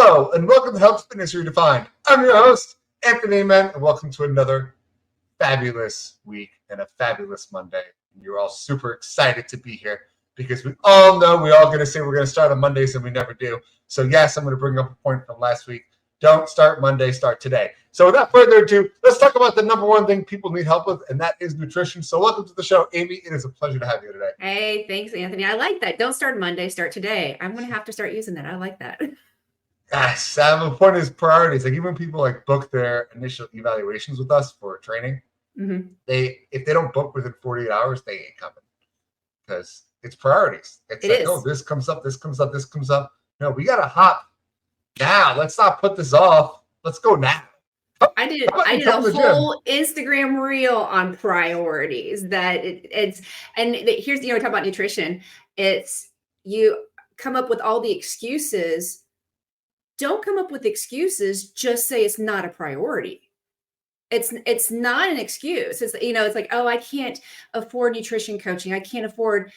Hello, and welcome to Health Fitness Redefined. I'm your host, Anthony Amen, and welcome to another fabulous week and a fabulous Monday. You're all super excited to be here because we all know we're all going to say we're going to start on Mondays and we never do. So yes, I'm going to bring up a point from last week. Don't start Monday, start today. So without further ado, let's talk about the number one thing people need help with, and that is nutrition. So welcome to the show, Amy. It is a pleasure to have you today. Hey, thanks, Anthony. I like that. Don't start Monday, start today. I'm going to have to start using that. I like that. Yes, the point is priorities. Like even when people book their initial evaluations with us for training, if they don't book within 48 hours, they ain't coming because it's priorities. Oh, this comes up, this comes up, this comes up. No, we got to hop now. Let's not put this off. Let's go now. I did a whole Instagram reel on priorities here's, talk about nutrition. It's you come up with all the excuses. Don't come up with excuses. Just say it's not a priority. It's not an excuse. It's like, oh, I can't afford nutrition coaching. I can't afford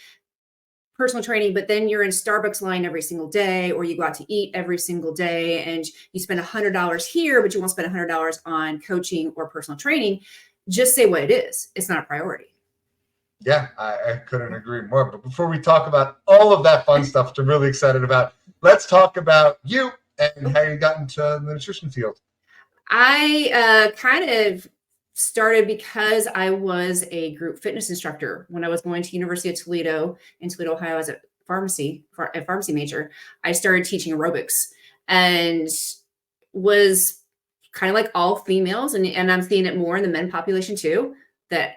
personal training, but then you're in Starbucks line every single day, or you go out to eat every single day and you spend $100 here, but you won't spend $100 on coaching or personal training. Just say what it is. It's not a priority. Yeah, I couldn't agree more. But before we talk about all of that fun stuff which I'm really excited about, let's talk about you and how you got into the nutrition field. I kind of started because I was a group fitness instructor when I was going to University of Toledo in Toledo, Ohio as a pharmacy major. I started teaching aerobics and was kind of like all females. And I'm seeing it more in the men population too, that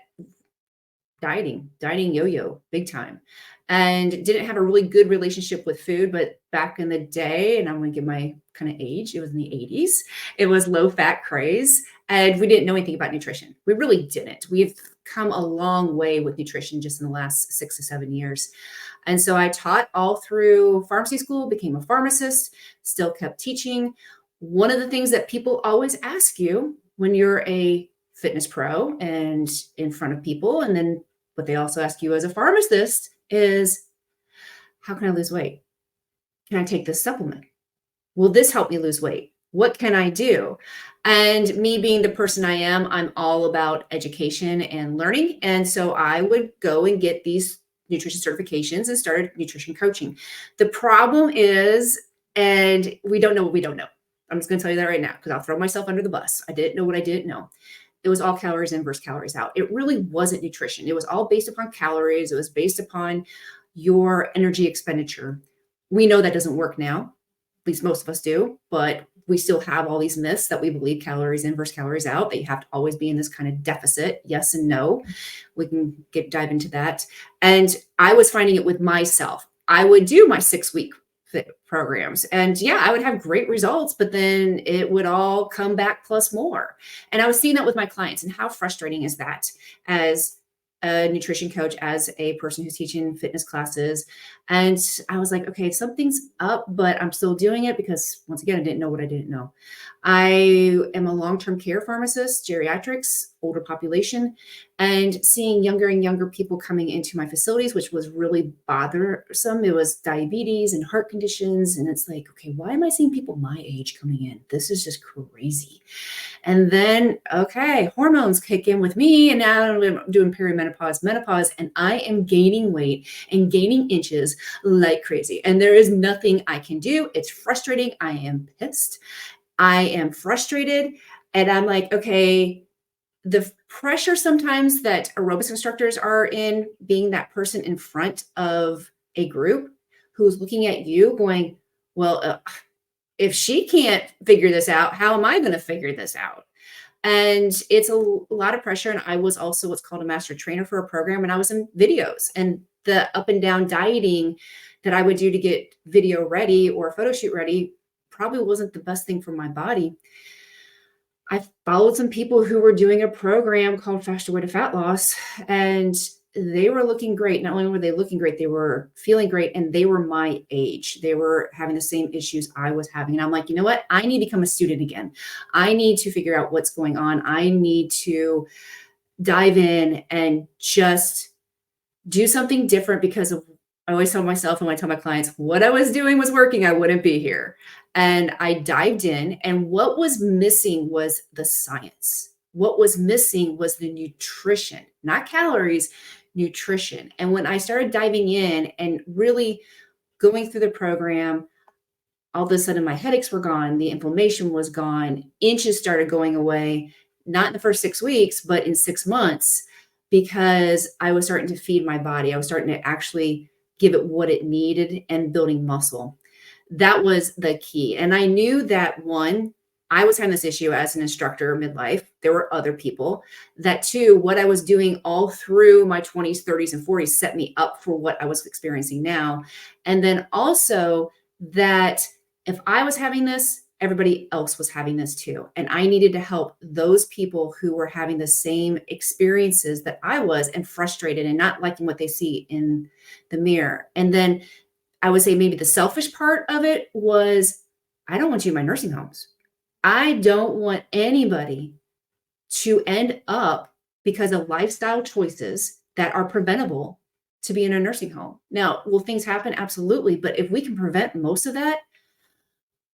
dieting yo-yo big time, and didn't have a really good relationship with food. But back in the day, and I'm going to give my kind of age, it was in the 80s, it was low fat craze. And we didn't know anything about nutrition. We really didn't. We've come a long way with nutrition just in the last 6 to 7 years. And so I taught all through pharmacy school, became a pharmacist, still kept teaching. One of the things that people always ask you when you're a fitness pro and in front of people, and then what they also ask you as a pharmacist is, how can I lose weight? Can I take this supplement? Will this help me lose weight? What can I do? And me being the person I am, I'm all about education and learning. And so I would go and get these nutrition certifications and started nutrition coaching. The problem is, and we don't know what we don't know. I'm just going to tell you that right now because I'll throw myself under the bus. I didn't know what I didn't know. It was all calories in versus calories out. It really wasn't nutrition. It was all based upon calories. It was based upon your energy expenditure. We know that doesn't work now. At least most of us do, but we still have all these myths that we believe calories in versus calories out, that you have to always be in this kind of deficit. Yes and no. We can dive into that. And I was finding it with myself. I would do my 6-week programs and I would have great results, but then it would all come back plus more. And I was seeing that with my clients. And how frustrating is that as a nutrition coach, as a person who's teaching fitness classes? And I was like, okay, something's up, but I'm still doing it because once again, I didn't know what I didn't know. I am a long-term care pharmacist, geriatrics, older population, and seeing younger and younger people coming into my facilities, which was really bothersome. It was diabetes and heart conditions. And it's like, okay, why am I seeing people my age coming in? This is just crazy. And then, okay, hormones kick in with me. And now I'm doing perimenopause, menopause, and I am gaining weight and gaining inches like crazy. And there is nothing I can do. It's frustrating. I am pissed. I am frustrated. And I'm like, okay, the pressure sometimes that aerobics instructors are in, being that person in front of a group who's looking at you going, well, if she can't figure this out, how am I going to figure this out? And it's a lot of pressure. And I was also what's called a master trainer for a program. And I was in videos, and the up and down dieting that I would do to get video ready or photo shoot ready probably wasn't the best thing for my body. I followed some people who were doing a program called Faster Way to Fat Loss, and they were looking great. Not only were they looking great, they were feeling great, and they were my age. They were having the same issues I was having. And I'm like, you know what? I need to become a student again. I need to figure out what's going on. I need to dive in and just do something different, because I always tell myself and when I tell my clients what I was doing was working, I wouldn't be here. And I dived in, and what was missing was the science. What was missing was the nutrition, not calories, nutrition. And when I started diving in and really going through the program, all of a sudden my headaches were gone, the inflammation was gone, inches started going away, not in the first 6 weeks, but in 6 months, because I was starting to feed my body. I was starting to actually give it what it needed and building muscle. That was the key. And I knew that, one, I was having this issue as an instructor midlife. There were other people. That, two, what I was doing all through my 20s, 30s, and 40s set me up for what I was experiencing now. And then also that if I was having this, everybody else was having this too. And I needed to help those people who were having the same experiences that I was, and frustrated and not liking what they see in the mirror. And then I would say maybe the selfish part of it was, I don't want you in my nursing homes. I don't want anybody to end up, because of lifestyle choices that are preventable, to be in a nursing home. Now, will things happen? Absolutely. But if we can prevent most of that,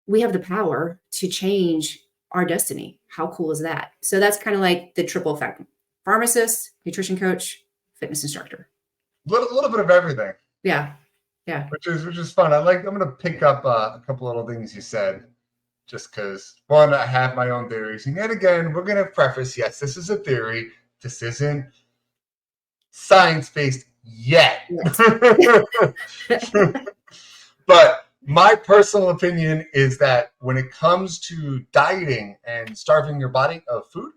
we have the power to change our destiny. How cool is that? So that's kind of like the triple effect: pharmacist, nutrition coach, fitness instructor. Little bit of everything. Yeah. Which is fun. I'm going to pick up a couple little things you said, just because, one, I have my own theories. And yet again, we're going to preface, yes, this is a theory. This isn't science-based yet. But my personal opinion is that when it comes to dieting and starving your body of food,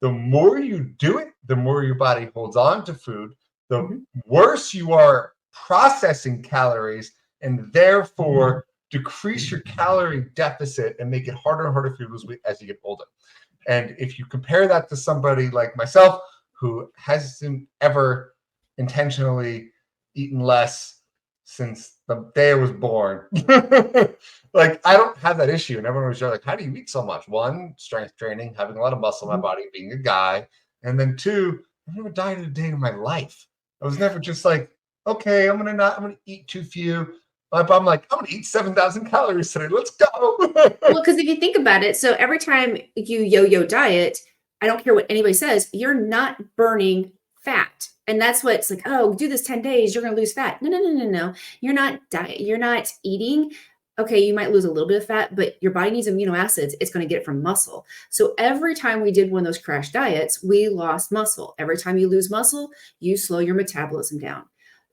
the more you do it, the more your body holds on to food, the worse you are processing calories, and therefore decrease your calorie deficit and make it harder and harder for you to lose weight as you get older. And if you compare that to somebody like myself, who hasn't ever intentionally eaten less since the day I was born, like, I don't have that issue. And everyone was like, how do you eat so much? One, strength training, having a lot of muscle in my body, being a guy. And then two, I've never dieted a day in my life. I was never just like, okay, I'm going to eat too few. But I'm like, I'm going to eat 7,000 calories today. Let's go. Well, because if you think about it, so every time you yo-yo diet, I don't care what anybody says, you're not burning fat. And that's what it's like, oh, do this 10 days, you're going to lose fat. No. You're not you're not eating. Okay, you might lose a little bit of fat, but your body needs amino acids. It's going to get it from muscle. So every time we did one of those crash diets, we lost muscle. Every time you lose muscle, you slow your metabolism down.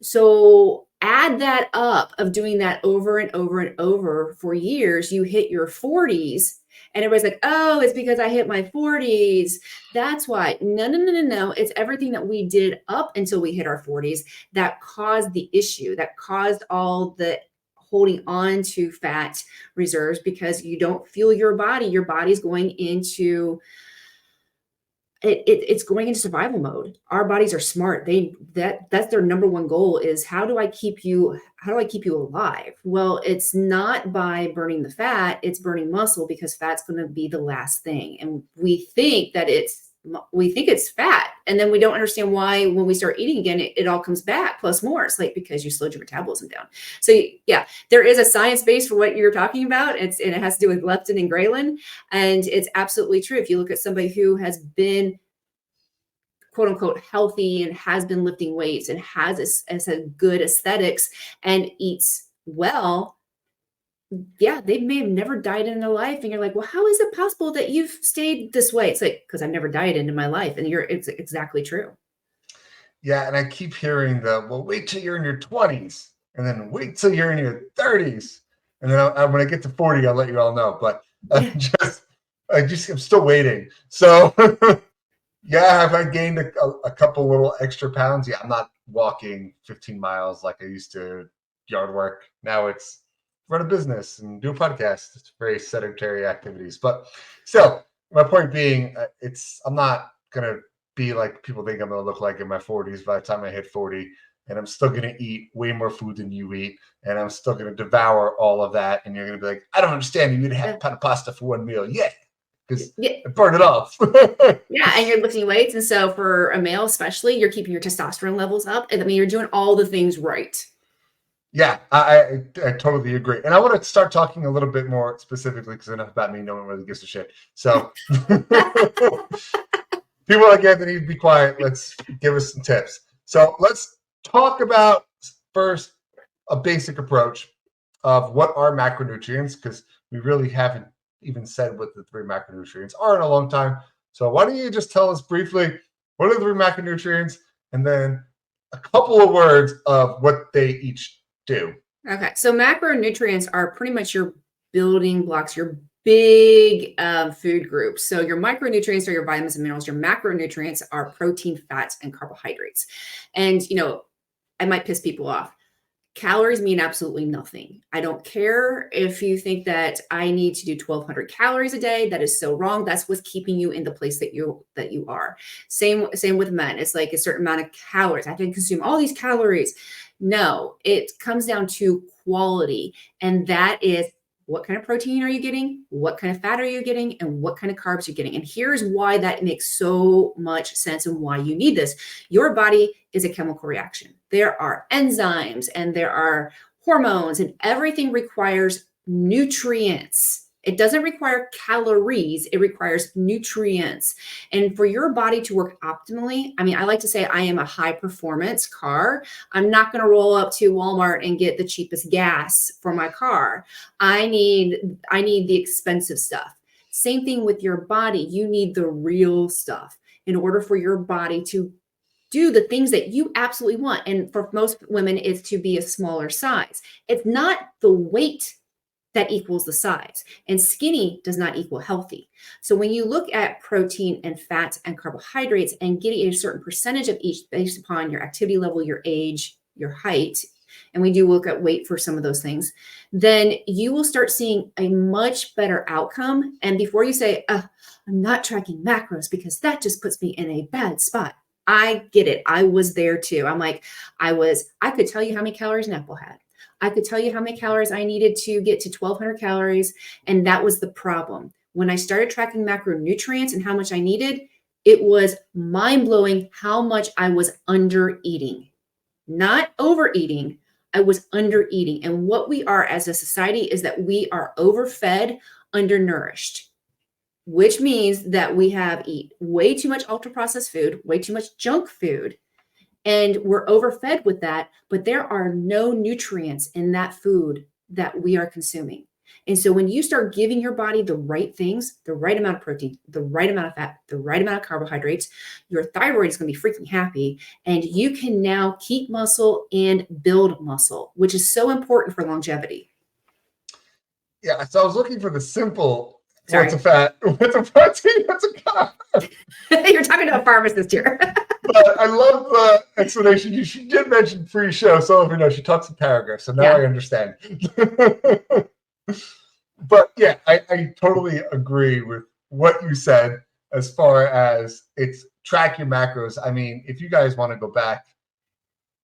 So add that up of doing that over and over and over for years, you hit your 40s, and everybody's like, oh, it's because I hit my 40s. That's why. No. It's everything that we did up until we hit our 40s that caused the issue, that caused all the holding on to fat reserves, because you don't fuel your body. Your body's going into it's going into survival mode. Our bodies are smart. That's their number one goal, is how do I keep you alive? Well, it's not by burning the fat, it's burning muscle, because fat's going to be the last thing. And we think it's fat, and then we don't understand why when we start eating again, it all comes back plus more. It's like, because you slowed your metabolism down. So yeah, there is a science base for what you're talking about. And it has to do with leptin and ghrelin. And it's absolutely true. If you look at somebody who has been quote unquote healthy and has been lifting weights and has a good aesthetics and eats well, yeah, they may have never dieted in their life. And you're like, well, how is it possible that you've stayed this way? It's like, because I've never dieted in my life. And it's exactly true. Yeah. And I keep hearing well, wait till you're in your 20s, and then wait till you're in your 30s. And then when I get to 40, I'll let you all know. But I'm still waiting. So yeah, have I gained a couple little extra pounds? Yeah, I'm not walking 15 miles like I used to, yard work. Now it's run a business and do a podcast. It's very sedentary activities. But still, my point being, I'm not going to be like people think I'm going to look like in my 40s by the time I hit 40. And I'm still going to eat way more food than you eat. And I'm still going to devour all of that. And you're going to be like, I don't understand. You eat half a pound of pasta for one meal. Yeah. Because I burn it off. Yeah, and you're lifting weights. And so for a male especially, you're keeping your testosterone levels up. And I mean, you're doing all the things right. Yeah, I totally agree. And I want to start talking a little bit more specifically because enough about me, no one really gives a shit. So people like Anthony, be quiet. Let's give us some tips. So let's talk about first a basic approach of what are macronutrients, because we really haven't even said what the three macronutrients are in a long time. So why don't you just tell us briefly what are the three macronutrients, and then a couple of words of what they each do. Okay, so macronutrients are pretty much your building blocks, your big food groups. So your micronutrients are your vitamins and minerals. Your macronutrients are protein, fats, and carbohydrates. And, I might piss people off. Calories mean absolutely nothing. I don't care if you think that I need to do 1,200 calories a day. That is so wrong. That's what's keeping you in the place that you are. Same with men. It's like a certain amount of calories. I can consume all these calories. No, it comes down to quality, and that is what kind of protein are you getting? What kind of fat are you getting? And what kind of carbs you're getting? And here's why that makes so much sense and why you need this. Your body is a chemical reaction. There are enzymes and there are hormones, and everything requires nutrients. It doesn't require calories, it requires nutrients. And for your body to work optimally, I like to say I am a high performance car. I'm not going to roll up to Walmart and get the cheapest gas for my car. I need the expensive stuff. Same thing with your body. You need the real stuff in order for your body to do the things that you absolutely want. And for most women, it's to be a smaller size. It's not the weight that equals the size. And skinny does not equal healthy. So when you look at protein and fats and carbohydrates and getting a certain percentage of each based upon your activity level, your age, your height, and we do look at weight for some of those things, then you will start seeing a much better outcome. And before you say, I'm not tracking macros because that just puts me in a bad spot. I get it. I was there too. I could tell you how many calories an apple had. I could tell you how many calories I needed to get to 1,200 calories. And that was the problem. When I started tracking macronutrients and how much I needed, it was mind blowing how much I was under eating, not overeating. I was under eating. And what we are as a society is that we are overfed, undernourished, which means that we have eat way too much ultra processed food, way too much junk food, and we're overfed with that, but there are no nutrients in that food that we are consuming. And so when you start giving your body the right things, the right amount of protein, the right amount of fat, the right amount of carbohydrates, your thyroid is going to be freaking happy. And you can now keep muscle and build muscle, which is so important for longevity. Yeah, so I was looking for the simple. Sorry. What's a fat? What's a protein? What's a carb? You're talking to a pharmacist here. But I love the explanation. She did mention pre-show, so she talks in paragraphs, so now I understand. But yeah, I totally agree with what you said as far as it's track your macros. If you guys want to go back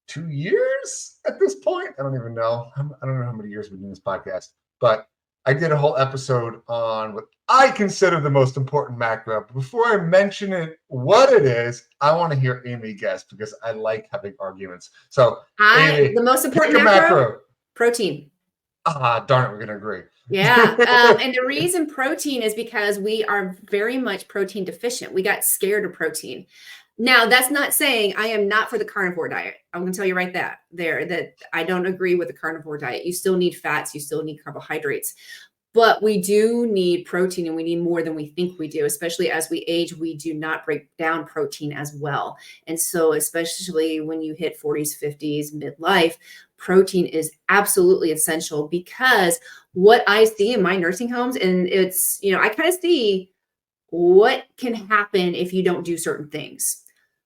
2 years at this point, I don't even know. I don't know how many years we've been doing this podcast, but I did a whole episode on what I consider the most important macro. But before I mention it, what it is, I want to hear Amy guess because I like having arguments. So, Amy, the most important macro, protein. Darn it, we're going to agree. Yeah. And the reason protein is because we are very much protein deficient. We got scared of protein. Now, that's not saying I am not for the carnivore diet. I'm going to tell you right that I don't agree with the carnivore diet. You still need fats. You still need carbohydrates. But we do need protein, and we need more than we think we do, especially as we age. We do not break down protein as well. And so especially when you hit 40s, 50s, midlife, protein is absolutely essential, because what I see in my nursing homes, and it's, I kind of see what can happen if you don't do certain things.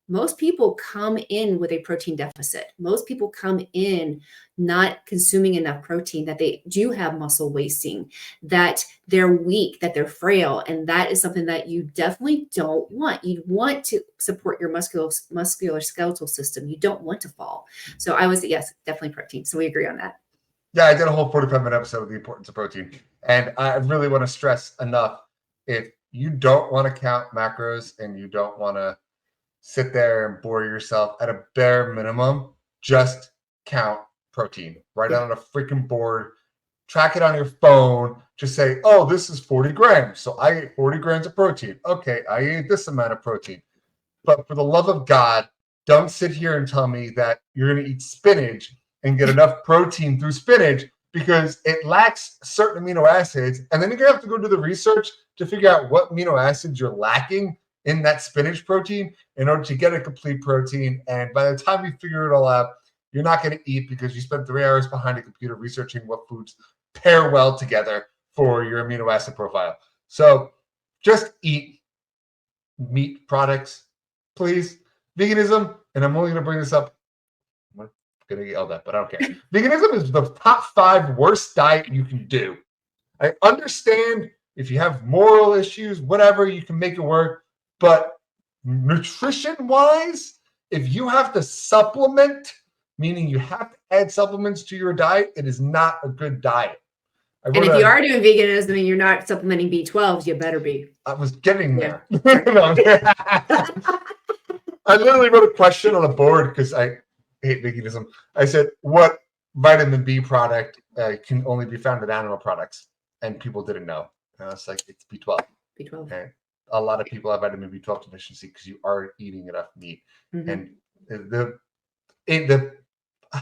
Most people come in with a protein deficit. Most people come in not consuming enough protein, that they do have muscle wasting, that they're weak, that they're frail. And that is something that you definitely don't want. You want to support your muscular skeletal system. You don't want to fall. So yes, definitely protein. So we agree on that. Yeah, I did a whole 45-minute episode of the importance of protein. And I really want to stress enough, if you don't want to count macros and you don't want to sit there and bore yourself, at a bare minimum, just count protein. Write it on a freaking board. Track it on your phone. Just say, oh, this is 40 grams. So I ate 40 grams of protein. Okay, I ate this amount of protein. But for the love of God, don't sit here and tell me that you're going to eat spinach and get enough protein through spinach because it lacks certain amino acids. And then you're going to have to go do the research to figure out what amino acids you're lacking in that spinach protein in order to get a complete protein. And by the time you figure it all out, you're not going to eat because you spent 3 hours behind a computer researching what foods pair well together for your amino acid profile. So just eat meat products, please. Veganism, and I'm only going to bring this up. I'm going to get yelled at, but I don't care. Veganism is the top 5 worst diet you can do. I understand if you have moral issues, whatever, you can make it work. But nutrition-wise, if you have to supplement, meaning you have to add supplements to your diet, it is not a good diet. And if you are doing veganism and you're not supplementing B12s, you better be. I was getting there. I literally wrote a question on a board because I hate veganism. I said, what vitamin B product can only be found in animal products? And people didn't know. And I was like, it's B12. B12. And a lot of people have vitamin B12 deficiency because you aren't eating enough meat. Mm-hmm. And the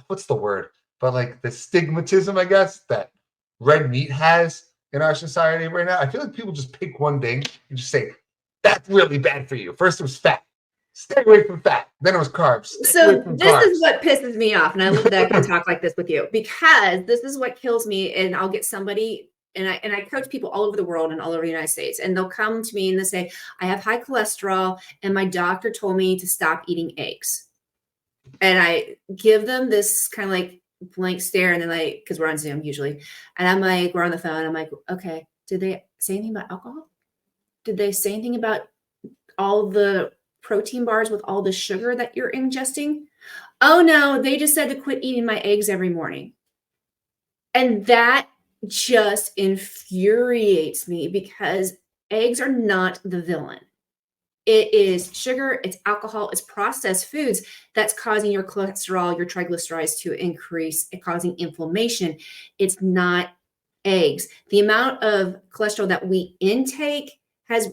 what's the word? But like the stigmatism, I guess, that red meat has in our society right now. I feel like people just pick one thing and just say, that's really bad for you. First it was fat. Stay away from fat. Then it was carbs. So this is what pisses me off. And I love that I can talk like this with you because this is what kills me. And I'll get somebody, and I coach people all over the world and all over the United States. And they'll come to me and they say, I have high cholesterol and my doctor told me to stop eating eggs. And I give them this kind of like blank stare. And then like, because we're on Zoom usually. And I'm like, we're on the phone. I'm like, okay, did they say anything about alcohol? Did they say anything about all the protein bars with all the sugar that you're ingesting? Oh no, they just said to quit eating my eggs every morning. And that just infuriates me because eggs are not the villain. It is sugar, it's alcohol, it's processed foods that's causing your cholesterol, your triglycerides to increase and causing inflammation. It's not eggs. The amount of cholesterol that we intake has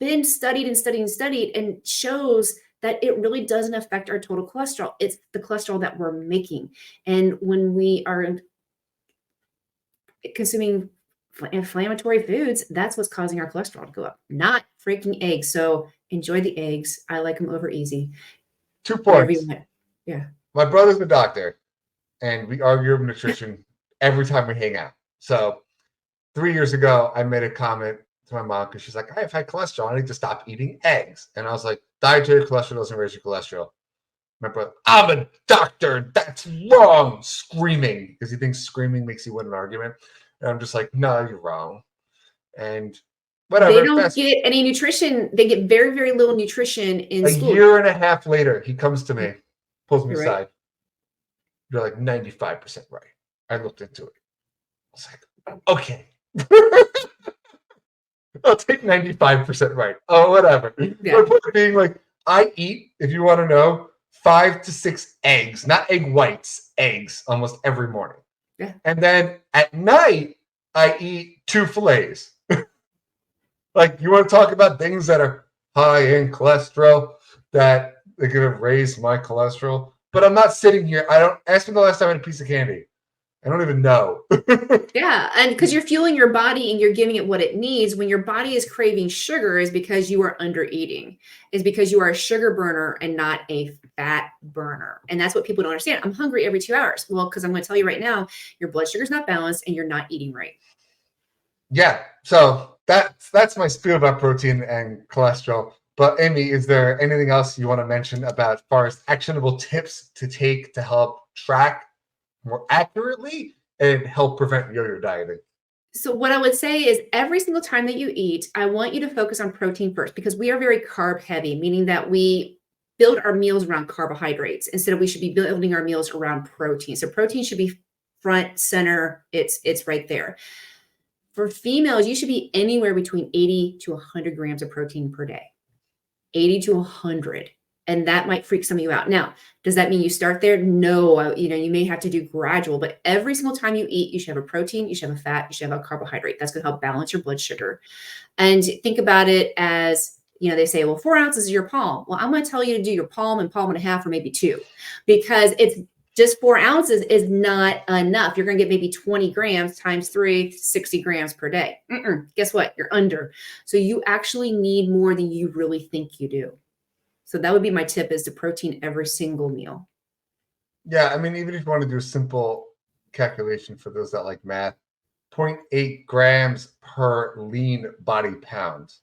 been studied and shows that it really doesn't affect our total cholesterol. It's the cholesterol that we're making. And when we are consuming inflammatory foods, that's what's causing our cholesterol to go up, not freaking eggs. So enjoy the eggs. I like them over easy. 2 points. Yeah. My brother's a doctor, and we argue over nutrition every time we hang out. So 3 years ago, I made a comment to my mom because she's like, I have high cholesterol. I need to stop eating eggs. And I was like, dietary cholesterol doesn't raise your cholesterol. My brother, I'm a doctor. That's wrong. Screaming because he thinks screaming makes you win an argument. And I'm just like, no, you're wrong. And whatever. They don't get any nutrition. They get very, very little nutrition in school. A year and a half later, he comes to me, pulls me aside. Right. You're like 95% right. I looked into it. I was like, okay. I'll take 95% right. Oh, whatever. Yeah. My point being, like, I eat, if you want to know, 5 to 6 eggs, not egg whites, eggs almost every morning. Yeah. And then at night, I eat 2 fillets. Like, you want to talk about things that are high in cholesterol that they're going to raise my cholesterol? But I'm not sitting here. I don't ask me the last time I had a piece of candy. I don't even know. Yeah. And because you're fueling your body and you're giving it what it needs. When your body is craving sugar is because you are under eating, is because you are a sugar burner and not a fat burner. And that's what people don't understand. I'm hungry every 2 hours. Well, because I'm going to tell you right now, your blood sugar is not balanced and you're not eating right. Yeah. So that's my spiel about protein and cholesterol. But Amy, is there anything else you want to mention about as far as actionable tips to take to help track more accurately and help prevent yo-yo dieting? So what I would say is every single time that you eat, I want you to focus on protein first because we are very carb heavy, meaning that we build our meals around carbohydrates instead of we should be building our meals around protein. So protein should be front, center. It's right there. For females, you should be anywhere between 80 to 100 grams of protein per day. 80 to 100. And that might freak some of you out. Now, does that mean you start there? No, you may have to do gradual, but every single time you eat, you should have a protein, you should have a fat, you should have a carbohydrate. That's going to help balance your blood sugar. And think about it as, they say, well, 4 ounces is your palm. Well, I'm going to tell you to do your palm and palm and a half, or maybe 2, because it's just 4 ounces is not enough. You're going to get maybe 20 grams times 3, 60 grams per day. Guess what? You're under. So you actually need more than you really think you do. So that would be my tip, is to protein every single meal. Yeah. I mean, even if you want to do a simple calculation for those that like math, 0.8 grams per lean body pound.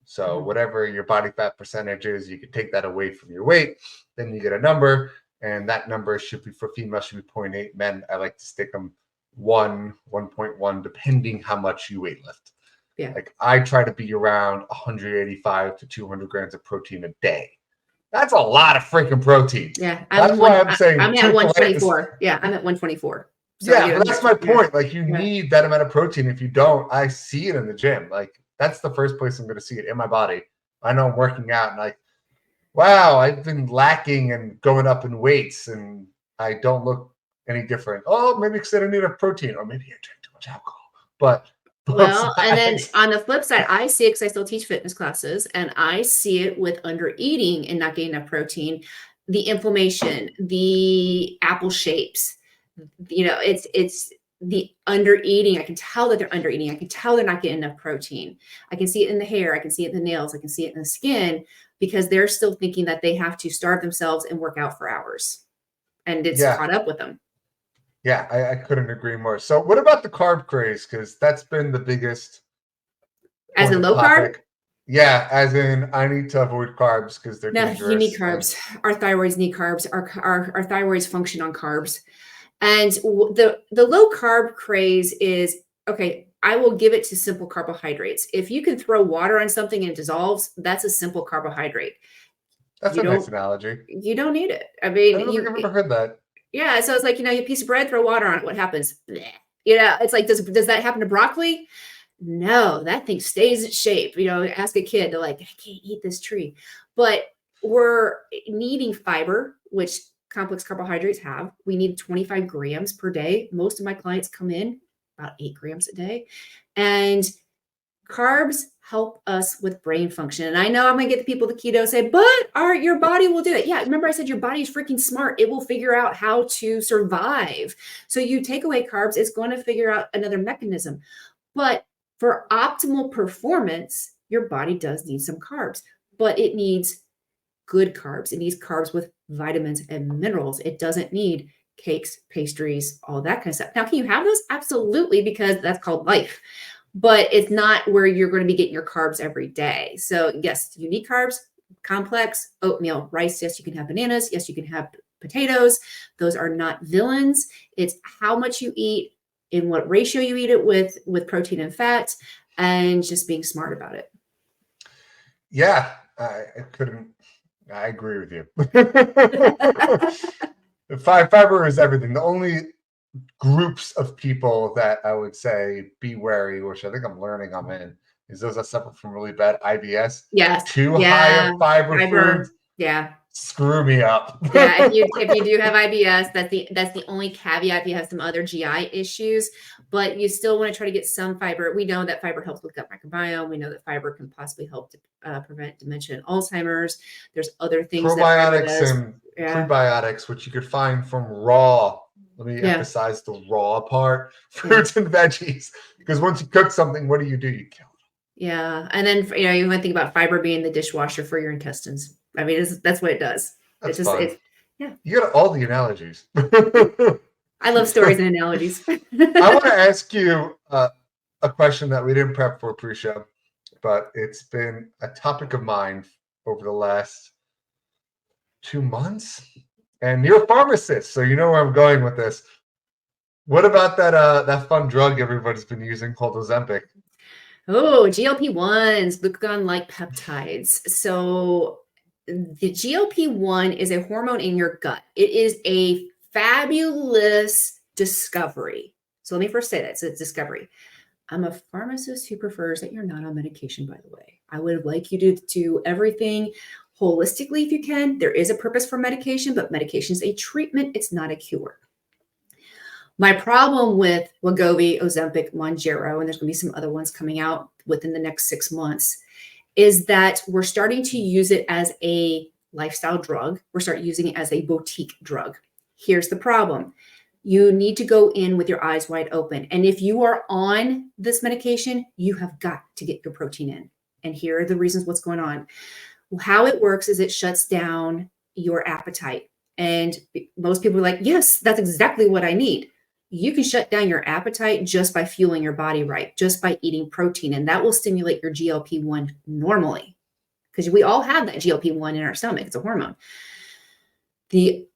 So whatever your body fat percentage is, you can take that away from your weight. Then you get a number. And that number should be, for females, should be 0.8. Men, I like to stick them 1.1, depending how much you weight lift. Yeah. Like I try to be around 185 to 200 grams of protein a day. That's a lot of freaking protein. Yeah. That's why I'm saying I'm at 124. Yeah. I'm at 124. So yeah, but that's my point. Like you need that amount of protein. If you don't, I see it in the gym. Like that's the first place I'm going to see it in my body. I know I'm working out and like, wow, I've been lacking and going up in weights and I don't look any different. Oh, maybe because I don't need a protein, or maybe I drink too much alcohol. But well, and then on the flip side, I see it because I still teach fitness classes, and I see it with under eating and not getting enough protein, the inflammation, the apple shapes. It's the under eating. I can tell that they're under eating. I can tell they're not getting enough protein. I can see it in the hair. I can see it in the nails. I can see it in the skin, because they're still thinking that they have to starve themselves and work out for hours. And it's caught up with them. Yeah, I couldn't agree more. So what about the carb craze? Because that's been the biggest. As in low carb? Yeah, as in I need to avoid carbs because they're dangerous. You need carbs. Our thyroids need carbs. Our thyroids function on carbs. And the low carb craze is, okay, I will give it to simple carbohydrates. If you can throw water on something and it dissolves, that's a simple carbohydrate. That's a nice analogy. You don't need it. I mean, I don't think I've ever heard that. Yeah. So it's like, a piece of bread, throw water on it. What happens? Blech. It's like, does that happen to broccoli? No, that thing stays its shape. Ask a kid, they're like, I can't eat this tree. But we're needing fiber, which complex carbohydrates have. We need 25 grams per day. Most of my clients come in about 8 grams a day. And carbs help us with brain function. And I know I'm going to get the people the keto say, but your body will do it. Yeah. Remember I said your body is freaking smart. It will figure out how to survive. So you take away carbs, it's going to figure out another mechanism. But for optimal performance, your body does need some carbs, but it needs good carbs. It needs carbs with vitamins and minerals. It doesn't need cakes, pastries, all that kind of stuff. Now, can you have those? Absolutely, because that's called life. But it's not where you're going to be getting your carbs every day. So yes, you need carbs, complex, oatmeal, rice. Yes, you can have bananas. Yes, you can have potatoes. Those are not villains. It's how much you eat, in what ratio you eat it with protein and fat, and just being smart about it. Yeah, I agree with you. Fiber is everything. The only groups of people that I would say be wary, which I think I'm learning I'm in, is those that suffer from really bad IBS. Yes. Too high of fiber foods. Yeah. Screw me up. Yeah, if you do have IBS, that's the only caveat. If you have some other GI issues, but you still want to try to get some fiber. We know that fiber helps with gut microbiome. We know that fiber can possibly help to prevent dementia and Alzheimer's. There's other things. Probiotics and prebiotics, which you could find from raw. Let me emphasize the raw part, fruits and veggies. Because once you cook something, what do? You kill it. Yeah. And then, you might think about fiber being the dishwasher for your intestines. I mean, that's what it does. That's fun. Yeah. You got all the analogies. I love stories and analogies. I want to ask you a question that we didn't prep for pre-show, but it's been a topic of mine over the last 2 months. And you're a pharmacist, so you know where I'm going with this. What about that fun drug everybody's been using called Ozempic? Oh, GLP-1s, glucagon-like peptides. So the GLP-1 is a hormone in your gut. It is a fabulous discovery. So let me first say that. So it's discovery. I'm a pharmacist who prefers that you're not on medication, by the way. I would like you to do everything holistically if you can. There is a purpose for medication, but medication is a treatment. It's not a cure. My problem with Wegovy, Ozempic, Mounjaro, and there's going to be some other ones coming out within the next 6 months, is that we're starting to use it as a lifestyle drug. We're starting using it as a boutique drug. Here's the problem. You need to go in with your eyes wide open. And if you are on this medication, you have got to get your protein in. And here are the reasons what's going on. How it works is it shuts down your appetite. And most people are like, yes, that's exactly what I need. You can shut down your appetite just by fueling your body right, just by eating protein. And that will stimulate your GLP-1 normally, because we all have that GLP-1 in our stomach. It's a hormone. The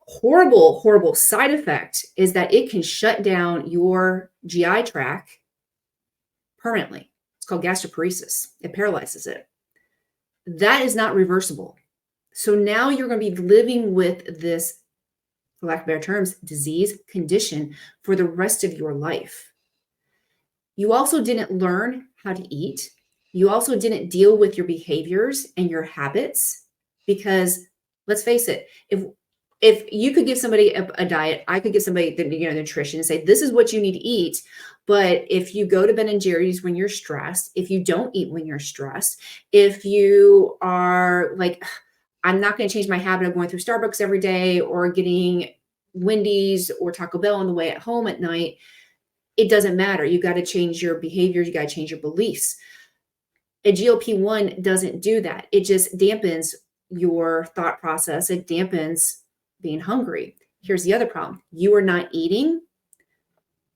horrible, horrible side effect is that it can shut down your GI tract permanently. It's called gastroparesis. It paralyzes it. That is not reversible. So now you're going to be living with this, for lack of better terms, disease condition for the rest of your life. You also didn't learn how to eat. You also didn't deal with your behaviors and your habits, because let's face it, if you could give somebody a diet, I could give somebody the nutrition and say, this is what you need to eat. But if you go to Ben and Jerry's when you're stressed, if you don't eat when you're stressed, if you are like, I'm not going to change my habit of going through Starbucks every day or getting Wendy's or Taco Bell on the way at home at night, it doesn't matter. You got to change your behaviors. You got to change your beliefs. A GLP-1 doesn't do that. It just dampens your thought process. It dampens being hungry. Here's the other problem. You are not eating.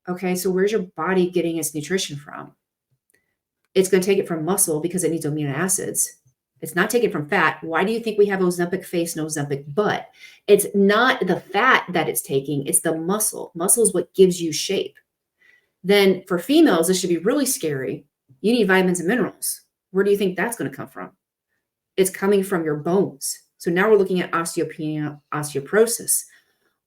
Okay, so where's your body getting its nutrition from? It's going to take it from muscle because it needs amino acids. It's not taken from fat. Why do you think we have Ozempic face and Ozempic butt? It's not the fat that it's taking. It's the muscle. Muscle is what gives you shape. Then for females, this should be really scary. You need vitamins and minerals. Where do you think that's going to come from? It's coming from your bones. So now we're looking at osteopenia, osteoporosis.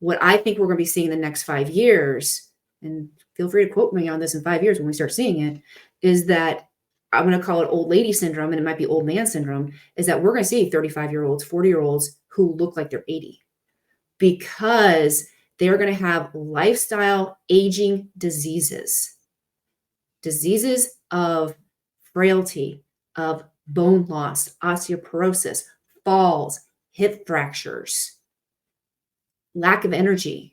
What I think we're going to be seeing in the next 5 years, and feel free to quote me on this in 5 years when we start seeing it, is that I'm going to call it old lady syndrome, and it might be old man syndrome, is that we're going to see 35-year-olds, 40-year-olds who look like they're 80 because they're going to have lifestyle aging diseases of frailty, of bone loss, osteoporosis, falls, hip fractures, lack of energy.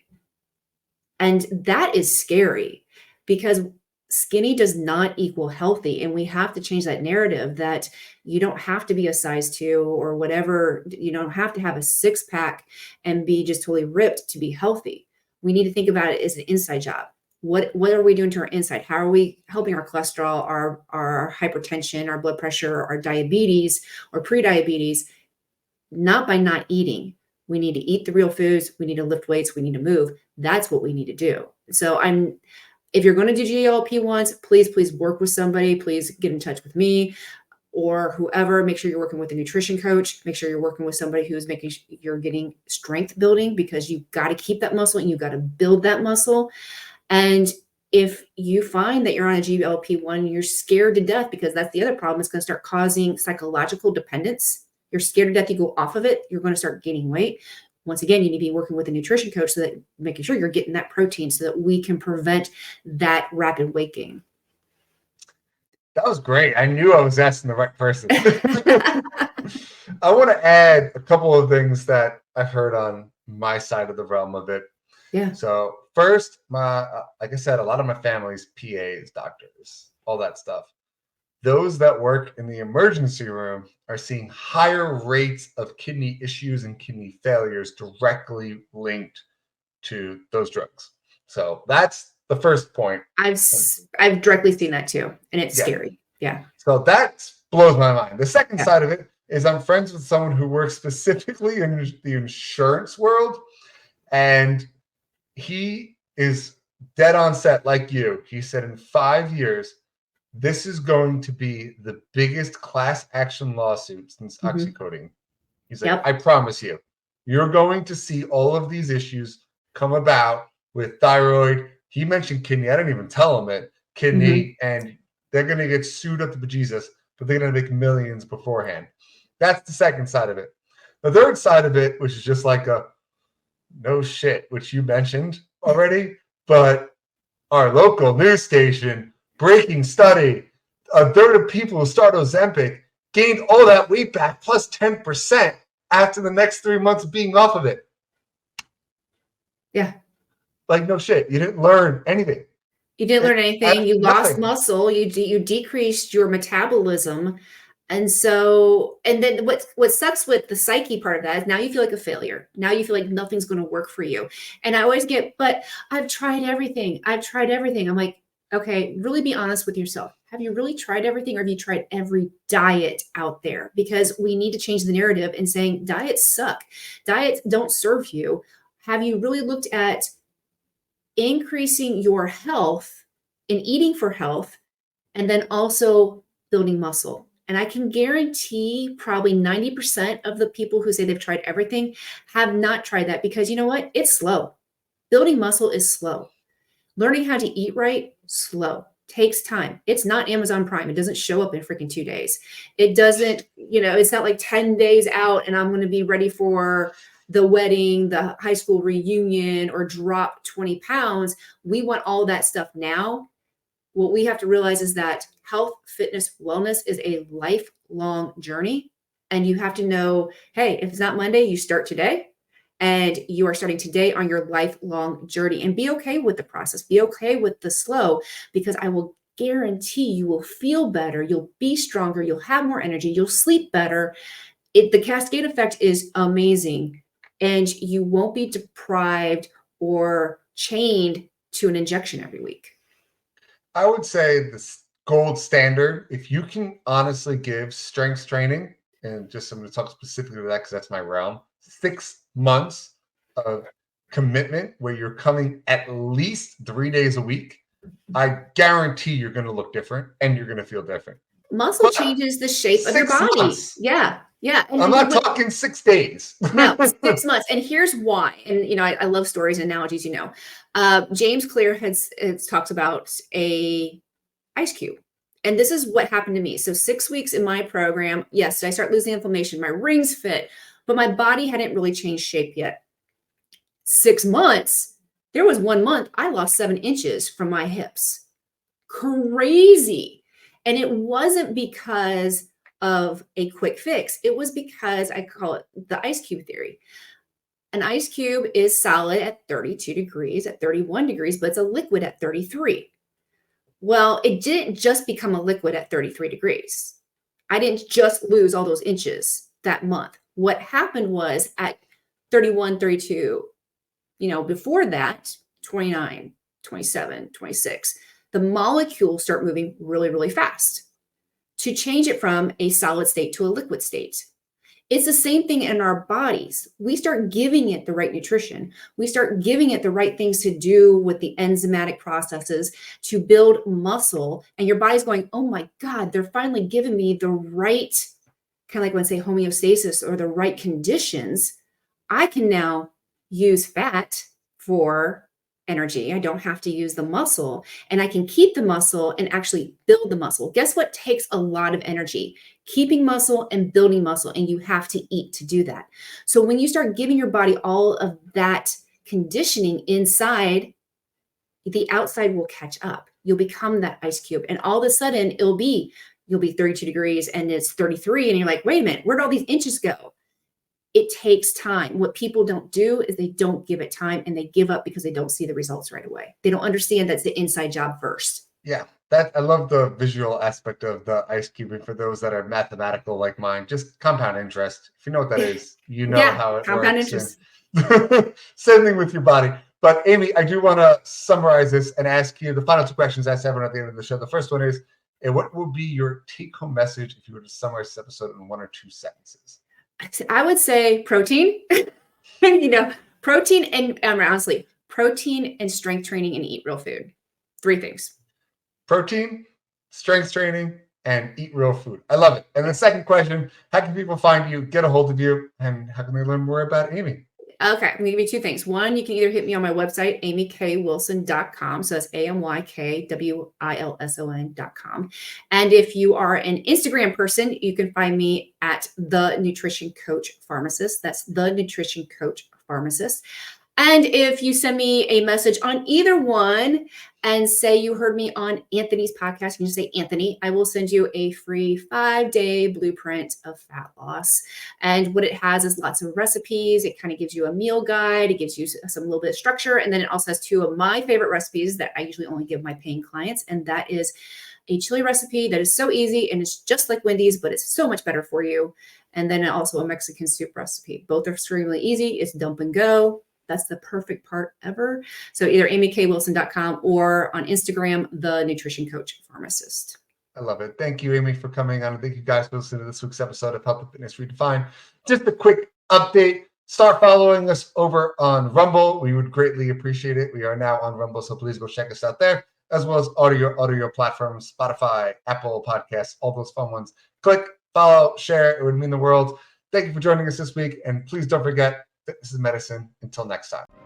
And that is scary because skinny does not equal healthy. And we have to change that narrative that you don't have to be a size 2 or whatever. You don't have to have a 6-pack and be just totally ripped to be healthy. We need to think about it as an inside job. What are we doing to our inside? How are we helping our cholesterol, our hypertension, our blood pressure, our diabetes or prediabetes? Not by not eating. We need to eat the real foods. We need to lift weights. We need to move. That's what we need to do. So if you're going to do GLP-1s, please work with somebody. Please get in touch with me or whoever. Make sure you're working with a nutrition coach. Make sure you're working with somebody who's making sure you're getting strength building, because you've got to keep that muscle and you've got to build that muscle. And if you find that you're on a GLP-1 and you're scared to death, because that's the other problem, it's going to start causing psychological dependence. You're scared to death, you go off of it, you're going to start gaining weight. Once again, you need to be working with a nutrition coach so that making sure you're getting that protein so that we can prevent that rapid weight gain. That was great. I knew I was asking the right person. I want to add a couple of things that I've heard on my side of the realm of it. Yeah. So first, like I said, a lot of my family's PAs, doctors, all that stuff. Those that work in the emergency room are seeing higher rates of kidney issues and kidney failures directly linked to those drugs. So that's the first point. I've directly seen that too, and it's scary. Yeah. So that blows my mind. The second side of it is I'm friends with someone who works specifically in the insurance world, and he is dead on set like you. He said in 5 years, this is going to be the biggest class action lawsuit since oxycodone. He's like, I promise you, you're going to see all of these issues come about with thyroid. He mentioned kidney. I didn't even tell him it. Kidney, and they're going to get sued up to bejesus, but they're going to make millions beforehand. That's the second side of it. The third side of it, which is just like a no shit, which you mentioned already, but our local news station, breaking study, a third of people who start Ozempic gained all that weight back plus 10% after the next 3 months of being off of it. Yeah. Like, no shit. You didn't learn anything. You didn't learn anything. You lost Nothing. muscle. You decreased your metabolism. And so, and then what sucks with the psyche part of that is now you feel like a failure. Now you feel like nothing's going to work for you. And I always get, but I've tried everything. I've tried everything. I'm like, okay, really be honest with yourself. Have you really tried everything, or have you tried every diet out there? Because we need to change the narrative and saying diets suck. Diets don't serve you. Have you really looked at increasing your health and eating for health, and then also building muscle? And I can guarantee probably 90% of the people who say they've tried everything have not tried that, because you know what? It's slow. Building muscle is slow. Learning how to eat right, slow. Takes time. It's not Amazon Prime. It doesn't show up in freaking 2 days. It doesn't, it's not like 10 days out and I'm going to be ready for the wedding, the high school reunion, or drop 20 pounds. We want all that stuff now. What we have to realize is that health, fitness, wellness is a lifelong journey. And you have to know, hey, if it's not Monday, you start today. And you are starting today on your lifelong journey, and be okay with the process. Be okay with the slow, because I will guarantee you will feel better. You'll be stronger. You'll have more energy. You'll sleep better. The cascade effect is amazing, and you won't be deprived or chained to an injection every week. I would say the gold standard, if you can honestly give strength training, and just I'm going to talk specifically to that because that's my realm, 6 months of commitment where you're coming at least 3 days a week, I guarantee you're going to look different and you're going to feel different. Muscle changes the shape of your body. Months. Yeah. And I'm not talking 6 days. No, 6 months. And here's why. And, I love stories and analogies, James Clear talks about a ice cube. And this is what happened to me. So 6 weeks in my program, yes, I start losing inflammation. My rings fit, but my body hadn't really changed shape yet. 6 months, there was 1 month I lost 7 inches from my hips. Crazy. And it wasn't because of a quick fix. It was because I call it the ice cube theory. An ice cube is solid at 32 degrees, at 31 degrees, but it's a liquid at 33. Well, it didn't just become a liquid at 33 degrees. I didn't just lose all those inches that month. What happened was at 31, 32, before that, 29, 27, 26, the molecules start moving really, really fast to change it from a solid state to a liquid state. It's the same thing in our bodies. We start giving it the right nutrition. We start giving it the right things to do with the enzymatic processes to build muscle. And your body's going, oh my God, they're finally giving me the right, kind of like when I say homeostasis, or the right conditions. I can now use fat for energy. I don't have to use the muscle, and I can keep the muscle and actually build the muscle. Guess what takes a lot of energy? Keeping muscle and building muscle, and you have to eat to do that. So when you start giving your body all of that conditioning inside, the outside will catch up. You'll become that ice cube, and all of a sudden you'll be 32 degrees and it's 33, and you're like, wait a minute, where'd all these inches go? It takes time. What people don't do is they don't give it time, and they give up because they don't see the results right away. They don't understand that's the inside job first. Yeah, I love the visual aspect of the ice cubing for those that are mathematical like mine. Just compound interest. If you know what that is, how it compound works. interest. Same thing with your body. But Amy, I do want to summarize this and ask you the final 2 questions I ask everyone at the end of the show. The first one is, what will be your take-home message if you were to summarize this episode in 1 or 2 sentences? I would say protein, protein and honestly, protein and strength training and eat real food. 3 things. Protein, strength training, and eat real food. I love it. And the second question, how can people find you, get a hold of you, and how can they learn more about Amy? Okay, I'm gonna give you two things. One, you can either hit me on my website, amykwilson.com. So that's AMYKWILSON.com. And if you are an Instagram person, you can find me at The Nutrition Coach Pharmacist. That's The Nutrition Coach Pharmacist. And if you send me a message on either one and say you heard me on Anthony's podcast, you can say Anthony, I will send you a free 5-day blueprint of fat loss. And what it has is lots of recipes. It kind of gives you a meal guide. It gives you some little bit of structure. And then it also has two of my favorite recipes that I usually only give my paying clients. And that is a chili recipe that is so easy and it's just like Wendy's, but it's so much better for you. And then also a Mexican soup recipe. Both are extremely easy. It's dump and go. That's the perfect part ever. So either amykwilson.com or on Instagram, The Nutrition Coach Pharmacist. I love it. Thank you, Amy, for coming on. And thank you guys for listening to this week's episode of Health Fitness Redefined. Just a quick update. Start following us over on Rumble. We would greatly appreciate it. We are now on Rumble, so please go check us out there, as well as audio platforms, Spotify, Apple Podcasts, all those fun ones. Click, follow, share. It would mean the world. Thank you for joining us this week. And please don't forget, fitness is medicine. Until next time.